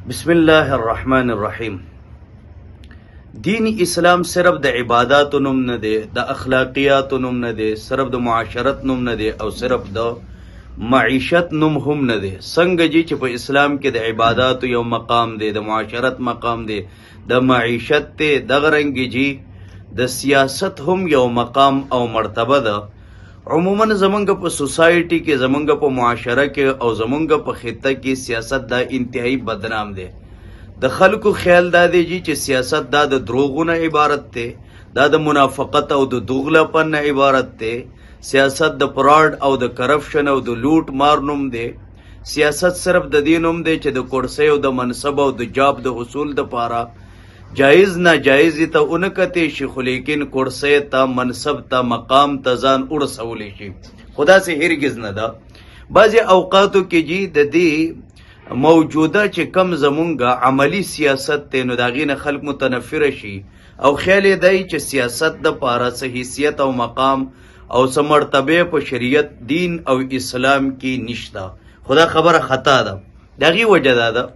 بسم الله الرحمن الرحیم. دین اسلام صرف د عبادات نوم نه دی، د اخلاقیات نوم نه دی، صرف د معاشرت نوم نه دی او صرف د معیشت نوم هم نه دی. څنګه چې په اسلام کې د عبادات یو مقام دی، د معاشرت مقام دی، د معیشت دی، دغه رنګ جی د سیاست هم یو مقام او مرتبه ده. عموما زمونږ په سوسایټي کې، زمونږ په معاشره کې او زمونږ په خطه کې سیاست دا انتهایی بدنام دی. د خلکو خیال دا دی چې سیاست دا د دروغونه عبارت دی، دا د منافقت او د دوغلپن نه عبارت دی. سیاست د فراډ او د کرپشن او د لوټ مار نوم دی. سیاست صرف د دې نوم دی چې د کرسۍ او د منصب او د جاب د حصول دپاره جایز ناجایز ته اونکته شي، خو لیکن کرسۍ ته، منصب ته، مقام ته ځان ورسولی شي. خدا سے هرگز نه ده. بعضې اوقاتو کې جی د دې موجوده چې کم زمونږ عملی سیاست دی، نو د هغې نه خلک متنفره شي او خیال یې دی چې سیاست دپاره څه حیثیت او مقام او څه مرتبه په شریعت، دین او اسلام کې نشته. خدا خبره خطا ده. د هغې وجه دا ده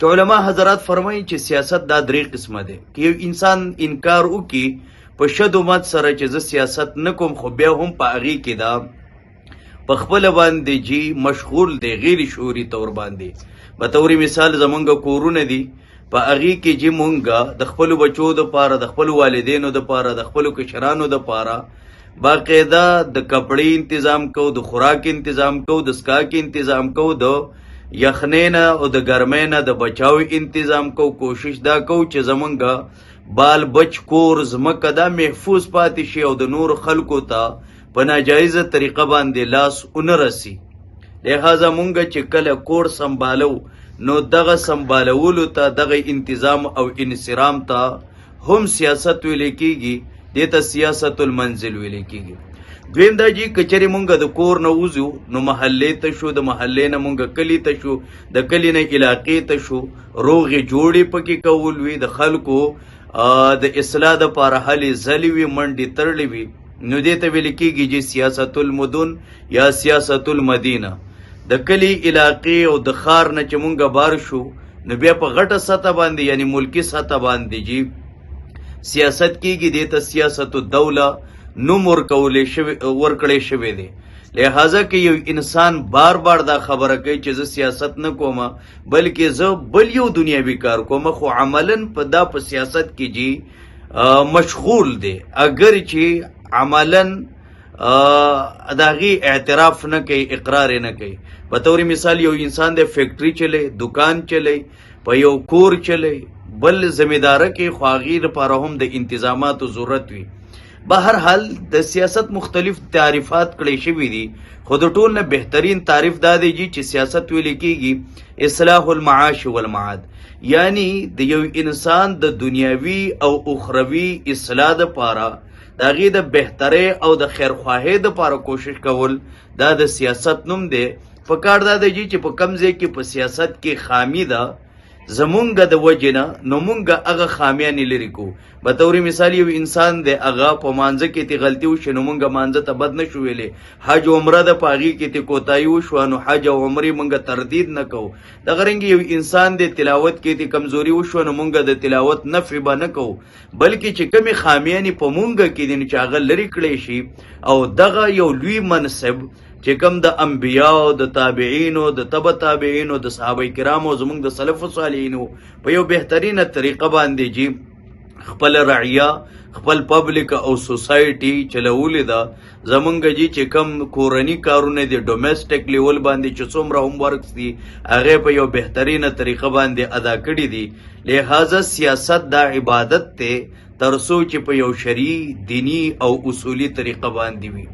چې علما حضرات فرمایي چې سیاست دا درې قسمه دی. که یو انسان انکار وکړي په شد و مد سره چې زه سیاست نه کوم، خو بیا هم په هغې کې دا په خپله باندې جی مشغول دی، غیر شعوري طور باندې. په طوري مثال زمونږ کورونه دي، په هغې کې جی مونږ د خپلو بچو دپاره، د خپلو والدینو دپاره، د خپلو کشرانو دپاره باقاعده د کپړې تنظیم کوو، د خوراک تنظیم کوو، د څښاک تنظیم کوو، د یخنۍ نه او د ګرمۍ نه د بچاو تنظیم کوو. کوشش دا کوو چې زمونږ بال بچ کور ځمکه دا محفوظ پاتې شي او د نور خلکو ته په ناجایزه طریقه باندې لاس ونه رسي. لہذا مونږ چې کله کور سنبالو، نو دغه سنبالولو ته، دغه انتظام او انصرام ته هم سیاست ویلی کیږي. دې ته سیاست المنزل ویلی کیږي. دویم دا جی کچرې مونږ د کور نه وځو نو محلې ته شو، د محلې نه مونږ کلي ته شو، د کلي نه علاقې ته شو، روغې جوړې پکې کول وي، د خلکو د اصلاح دپاره هلې ځلې وي، منډې تړلې وي، نو دې ته ویل کېږي چې سیاست المدن یا سیاست المدینه. د کلي علاقې او د ښار نه چې مونږ بار شو، نو بیا په غټه سطح باندې یعنی ملکي سطح باندې جی سیاست کېږي. دې ته سیاست الدوله نوم ورکړی شوی دی. لہذا که یو انسان بار بار دا خبره کوي چې زه سیاست نه کومه بلکې زه بل یو دنیاوي کار کومه، خو عملا په دا په سیاست کې جی مشغول دی، اگر چې عملا د هغې اعتراف نه کوي، اقرار نه کوي. په طور مثال یو انسان د فیکټري چلی، دکان چلی، په یو کور چلی، بل زمینداره کې، خو هغې لپاره هم د انتظاماتو ضرورت وي. بهر حال د سیاست مختلف تعریفات کړی شوي دي، خو د ټول نه بهترین تعریف دا دی چې سیاست ویل کېږي اصلاح المعاش والمعاد، یعنی د یو انسان د دنیاوي او اخروي اصلاح دپاره، د هغې د بهترۍ او د خیرخواهۍ دپاره کوشش کول، دا د سیاست نوم دی. پکار دا دی چې په کوم ځای کې په سیاست کې خامي ده زمونږ د وجې نه، نو مونږ هغه خامیانې لرې کوو. په طوري مثال یو انسان دی، هغه په مانځه کې تی غلطي وشي، نو مونږ مانځه ته بد نه شو ویلی. حج عمره ده، په هغې کې تی کوتاهي وشوه، نو حج او عمرې مونږ تردید نه کوو. دغه رنګې یو انسان دی، تلاوت کې تی کمزوري وشوه، نو مونږ د تلاوت نفي به نه کوو، بلکې چې کومې خامیانې په مونږ کې دي نو چې هغه لرې کړی شي. او دغه یو لوی منصب چې کوم د انبیاو، د تابعینو، د تبع تابعینو، د صحابه کرامو، زمونږ د سلف صالحینو په یو بهترینه طریقه باندې جی خپل رعیه، خپل پبلک او سوسایټي چلولې ده. زمونږ جی چې کم کورني کارونه دي، ډومیسټک لیول باندې چې څومره هم ورکس دي، هغې په یو بهترینه طریقه باندې ادا کړي دي. لہذا سیاست دا عبادت دی، تر څو چې په یو شرعي، دینی او اصولي طریقه باندې وي.